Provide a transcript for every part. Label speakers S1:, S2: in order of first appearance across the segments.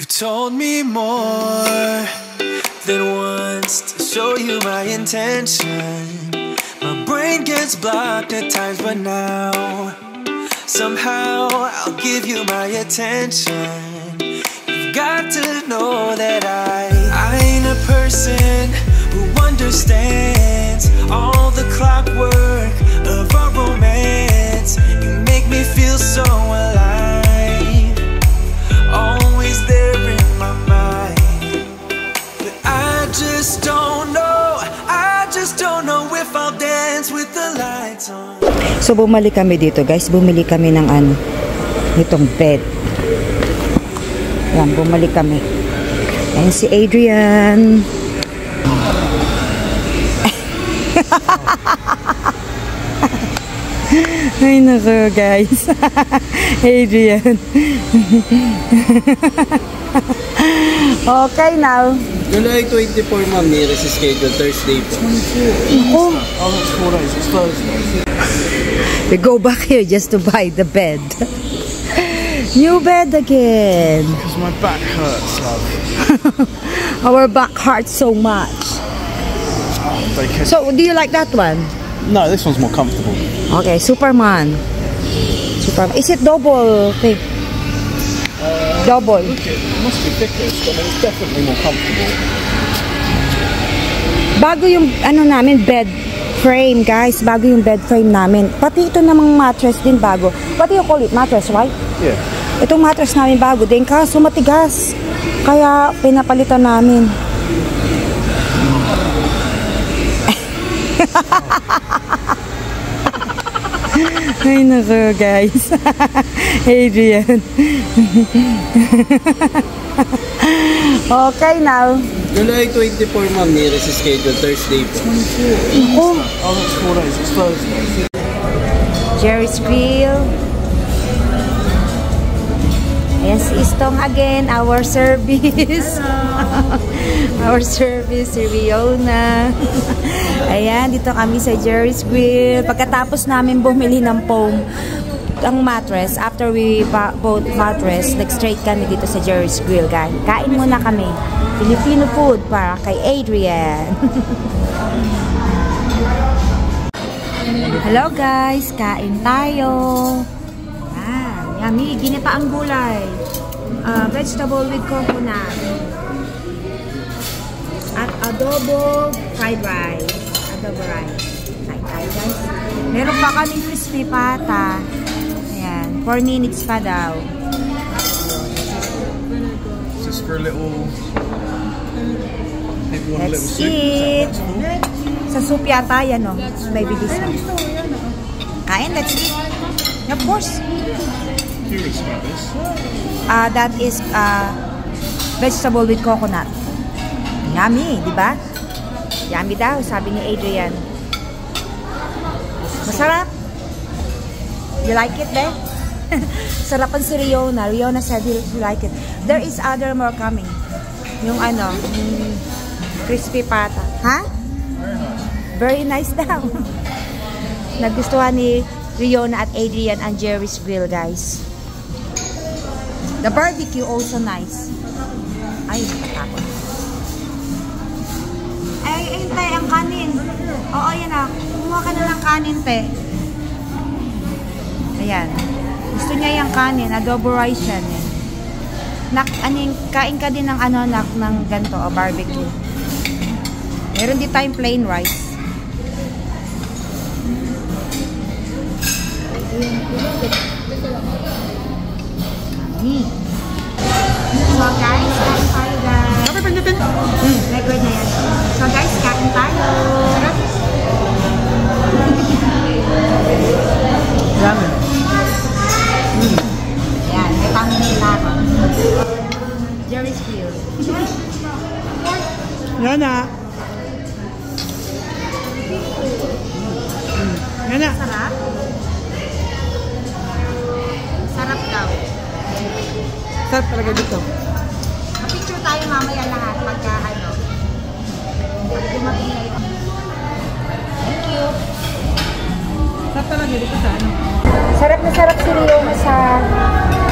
S1: told me more than once to show you my intention. My brain gets blocked at times, but now somehow I'll give you my attention. You've got to know that I ain't a person who understands all the clockwork of our romance. You make me feel so alive, always there in my mind. But I just don't know if I'll dance with the lights on.
S2: So bumalik kami dito guys, bumili kami ng nitong bed. Yan, bumalik kami. Ayan si Adrian. Ay nako guys. Adrian. Okay now.
S3: July 24, ma'am, nearest schedule Thursday po.
S2: Oh.
S3: Oh, it's 4 days. It's Thursday.
S2: We go back here just to buy the bed. New bed again.
S3: Because my back hurts, love.
S2: Our back hurts so much. So, do you like that one?
S3: No, this one's more comfortable.
S2: Okay, Superman. Is it double thing? Double.
S3: Okay, it must be thicker, but it's definitely more comfortable.
S2: Bago yung namin bed frame, guys. Bago yung bed frame namin. Pati ito namang mattress din bago. What do you call it? Mattress, right?
S3: Yeah.
S2: Itong mattress namin bago din. Kaso matigas. Kaya pinapalitan namin. Ay nako guys. Adrian. Okay now.
S3: July 24, ma'am, nearest schedule Thursday po.
S2: Oh,
S3: it's 4 days. It's Thursday.
S2: Jerry's Grill. Ayan si Istong again, our service. Our service, si Riona. Ayan, dito kami sa Jerry's Grill. Pagkatapos namin bumili ng foam, ang mattress, after we bought mattress, nag-straight kami dito sa Jerry's Grill. Kain muna kami. Filipino food para kay Adrian. Hello guys, kain tayo. Yummy, ginataang gulay. Vegetable with coconut. At adobo fried rice. Adobo rice. Kain tayo guys. Meron pa kaming crispy pata. Ayan, 4 minutes pa daw.
S3: Just for a little...
S2: Let's eat. Sa soup yata yan, no? Maybe this one. Kain, let's eat. Of course.
S3: Curious about this.
S2: That is vegetable with coconut. Yummy, di ba? Yummy daw, sabi ni Adrian. Masarap. You like it, eh? Sarapan si Riona. Riona said you like it. There is other more coming. Yung crispy pata. Ha? Very nice daw. Nagustuhan ni Riona at Adrian and Jerry's Grill, guys. The barbecue also nice. Ay, nakatapon. Ay, hintay ang kanin. Oo, yan na. Kumuha ka na ng kanin, te. Ayan. Gusto niya yung kanin. Adobo rice yan, eh. Kain ka din ng ng ganito, o barbecue. Meron din tayong plain rice. So guys, kain tayo guys. Record na yan. So guys, kain tayo.
S3: Ramen.
S2: Ayan, may pangin lang. Jerry's Grill.
S3: Yan na. Yan na.
S2: Sarap? Sarap daw.
S3: Sarap talaga dito.
S2: Picture tayo mamaya lahat pagka dumating na ito. Thank you.
S3: Sarap talaga dito sa
S2: Sarap na sarap si Riona sa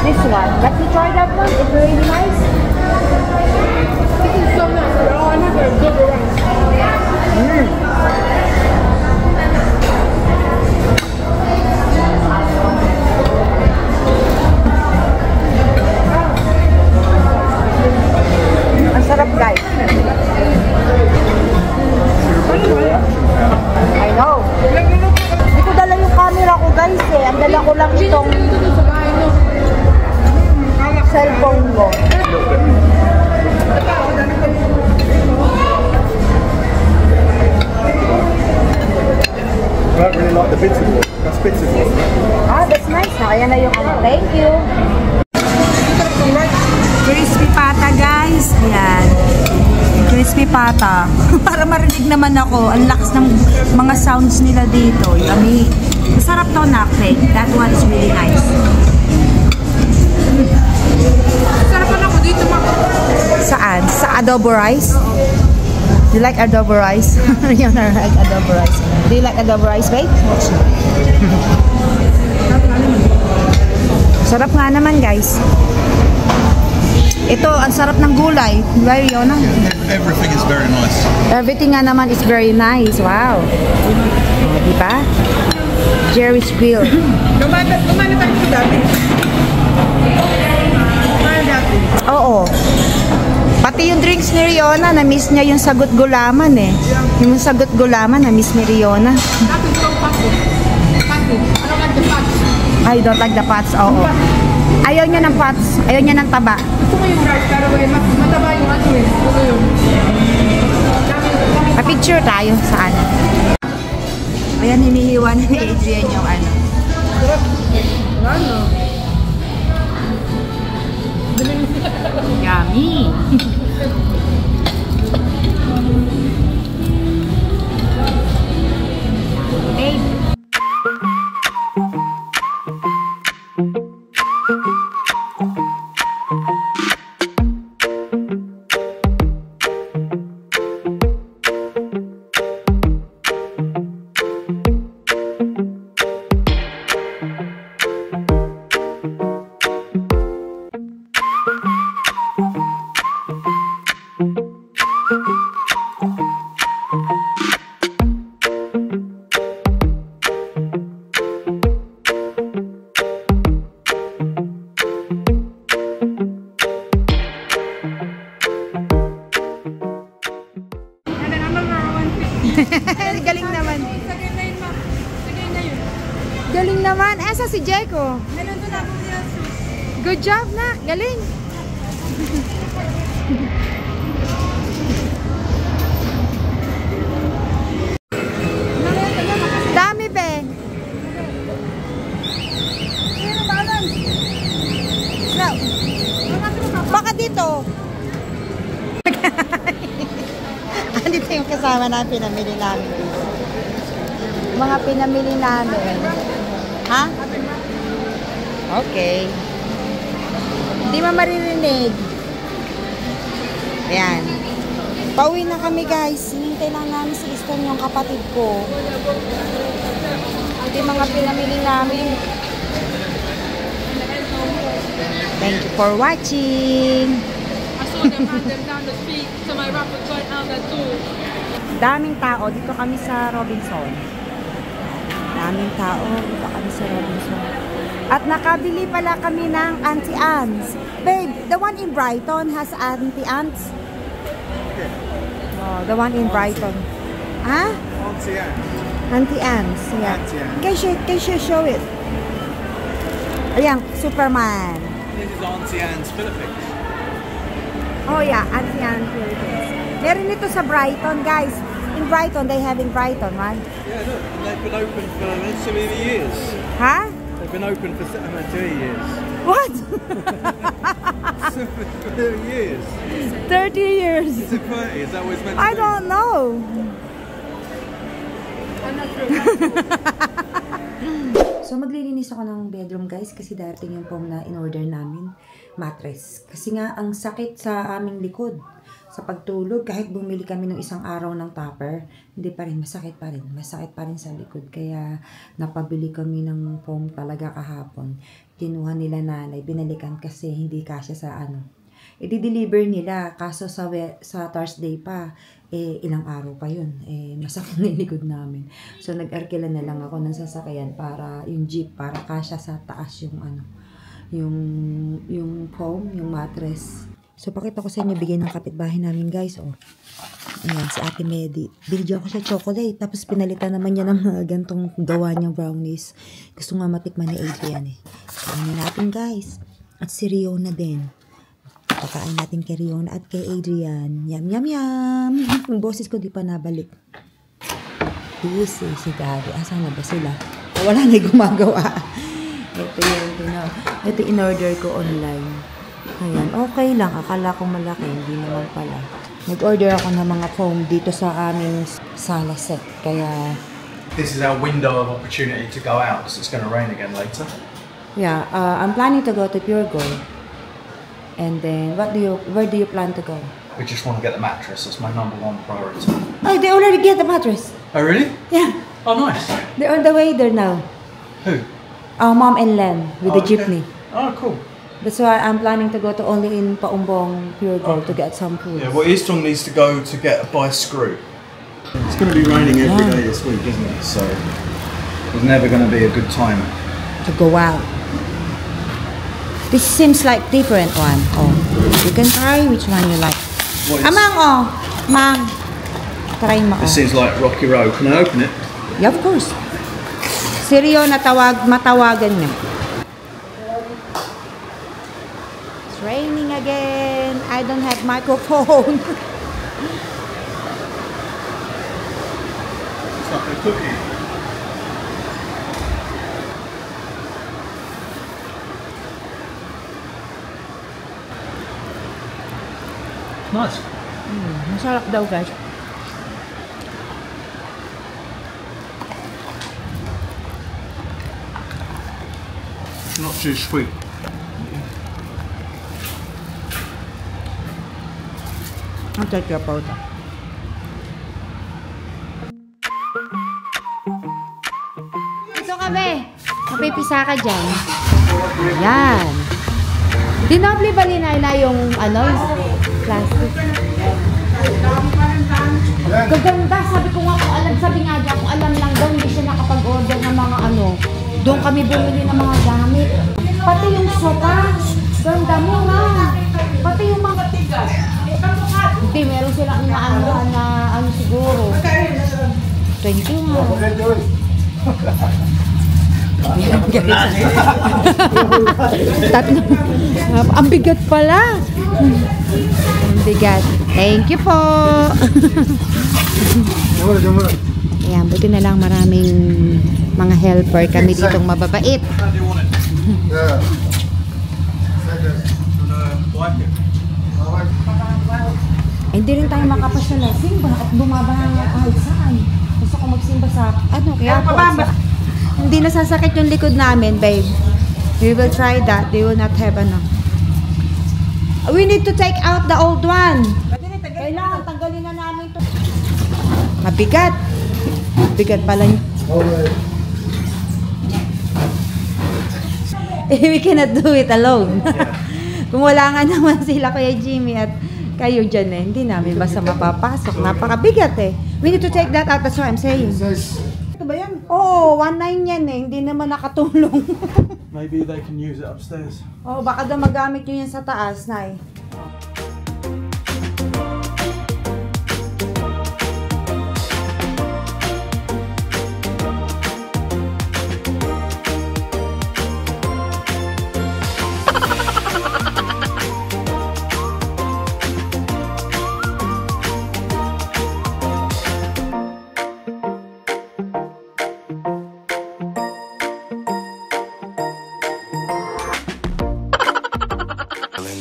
S2: this one. But you try that one? It's really nice. guys. Ayan. Crispy pata. Para marinig naman ako. Ang lakas ng mga sounds nila dito. Yummy. Masarap to na cake. That one is really nice.
S4: Sarap na ako dito, Mako.
S2: Saan? Sa adobo rice? You like adobo rice? You don't like adobo rice. Do you like adobo rice, babe? Sarap nga naman, guys. Ito, ang sarap ng gulay. Diba, Riona?
S5: Everything is very nice.
S2: Everything nga naman is very nice. Wow. Oh, diba? Jerry's Grill.
S4: Kumana tayo po dati. Kumana dati.
S2: Oo. Pati yung drinks ni Riona, na-miss niya yung sagot gulaman eh. Yung sagot gulaman, na-miss ni Riona.
S4: Dati itong pato. Pato. Ano ka the pots?
S2: I don't like the pots. Oo. Ayaw niya ng pots. Ayaw niya ng taba.
S4: Gusto ko yung rice, pero mataba yung ano eh. Ano yun?
S2: Pa-picture tayo sa ano. Ayan, hinihiwa ni Adrian yung ano.
S4: Ano?
S2: Yummy! Babe! Galing naman.
S4: Sagay na yun, ma'am. Sagay na yun.
S2: Galing naman. Asa si Jeko?
S4: Meron doon ako niya.
S2: Good job, nak. Galing. Dami, pe. No. Baka dito. Andito yung kasama na pinamili namin dito. Mga pinamili namin. Ha? Okay. Hindi mo maririnig. Ayan. Pauwi na kami, guys. Hinintay lang namin si Easton, yung kapatid ko. Ito yung mga pinamili namin. Thank you for watching.
S4: I saw them run them down the street. So my rap was going out that too.
S2: Daming tao. Dito kami sa Robinson. Daming tao. Dito kami sa Robinson. At nakabili pala kami ng Auntie Anne's. Babe, the one in Brighton has Auntie Anne's? Oh, the one in Brighton. Huh?
S5: Auntie Anne.
S2: Auntie Anne's. Yeah.
S5: Auntie Anne.
S2: Can you show it? Ayan, Superman.
S5: This is Auntie Anne's Philippines.
S2: Oh yeah, Auntie Anne's Philippines. Meron ito sa Brighton, guys. In Brighton, they have in Brighton, right?
S5: Yeah, look, they've been open for so many years.
S2: Huh?
S5: They've been open for 30 years.
S2: What?
S5: 30 years.
S2: 30 years.
S5: Is it 30? Is that what it's meant to
S2: I
S5: be?
S2: don't know. So maglilinis ako ng bedroom, guys, kasi darating yung foam na in-order namin, mattress. Kasi nga ang sakit sa aming likod sa pagtulog. Kahit bumili kami ng isang araw ng topper, hindi pa rin, masakit pa rin. Masakit pa rin sa likod. Kaya napabili kami ng foam talaga kahapon. Kinuha nila nanay, binalikan kasi hindi kasya sa ano. I-deliver nila, kaso sa Thursday pa, ilang araw pa yun, masakit na yung likod namin. So, nag-arkila na lang ako ng sasakyan para, yung jeep, para kasya sa taas yung ano, yung foam, yung mattress. So, pakita ko sa inyo, bigay ng kapitbahay namin, guys, oh. Ayan, si Ate Medi. Binigyan ko siya chocolate, tapos pinalitan naman niya ng mga gantong gawa niyang brownies. Gusto nga matikman ni Adrian, eh. Kainin natin, guys. At si Riona din. Pakain natin kay Riona at kay Adrian. Yum, yum, yum. Yung boses ko di pa nabalik. Busy si Daddy. Asan na ba sila? Wala na gumagawa. Ito in-order ko online. Ayan, okay lang. Akala ko malaki, hindi naman pala. Nag-order ako ng mga foam dito sa aming sala set. Kaya,
S5: This is our window of opportunity to go out because it's going to rain again later.
S2: yeah, I'm planning to go to Pure Gold. And then, where do you plan to go?
S5: We just want to get the mattress. That's my #1 priority.
S2: Oh, they already get the mattress.
S5: Oh, really?
S2: Yeah,
S5: Oh, nice.
S2: they're on the way there now.
S5: Who?
S2: Mom and Len with the
S5: Okay.
S2: jeepney.
S5: Oh, cool.
S2: That's why I'm planning to go to only in Paumbong Pure Gold to get some food.
S5: Yeah, well, Eastong needs to go to get a buy screw. It's going to be raining every day this week, isn't it? So there's never going to be a good time.
S2: To go out. This seems like different one. Oh, you can try which one you like.
S5: What is-
S2: Mang, oh, Mang. Try mo.
S5: This
S2: Oh.
S5: seems like Rocky Road. Can I open it?
S2: Yeah, of course. Seryo matawagan niya. It's raining again. I don't have microphone.
S5: It's like a cookie. Nice.
S2: Masarap daw, guys.
S5: It's not too sweet.
S2: I'll take your photo. Ito kami. Mapipisa ka dyan. Ayan. Dinobli ba na yung ano, yung plastic? Gaganda. Sabi ko nga kung alam, sabi nga dyan, kung alam lang daw, hindi siya nakapag-order ng mga ano. Doon kami bumili ng mga gamit. Pati yung sopa. Ganda mo nga. Pati yung mga tigas. Hindi, meron silang inaano na ano siguro. Thank you nga. Tatlo. Ang bigat pala. Ang bigat. Thank you po. Ayan, buti na lang maraming mga helper kami ditong mababait.
S5: How do you want it?
S3: Yeah.
S5: Wipe it.
S2: Ay, hindi rin tayo makapasya na simba at bumabaha nga kahit saan. Gusto ko magsimba sa ano, kaya po. Hindi nasasakit yung likod namin, babe. We will try that. They will not have ano. We need to take out the old one. Kailangan tanggalin na namin to. Mabigat. Mabigat pala yun. We cannot do it alone. Kung wala nga naman sila Kuya Jimmy at kayo dyan eh, hindi namin basta mapapasok. Napakabigat eh. We need to take that out. That's what I'm saying. Ito ba yan? Oo, 1.9 yan eh. Hindi naman nakatulong.
S5: Maybe they can use it upstairs.
S2: Oh, baka daw magamit nyo yan sa taas, Nay.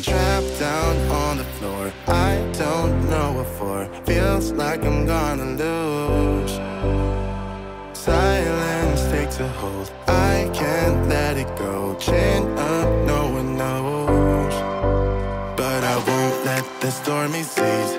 S6: Trapped down on the floor, I don't know what for. Feels like I'm gonna lose. Silence takes a hold, I can't let it go. Chin up, no one knows. But I won't let the stormy seas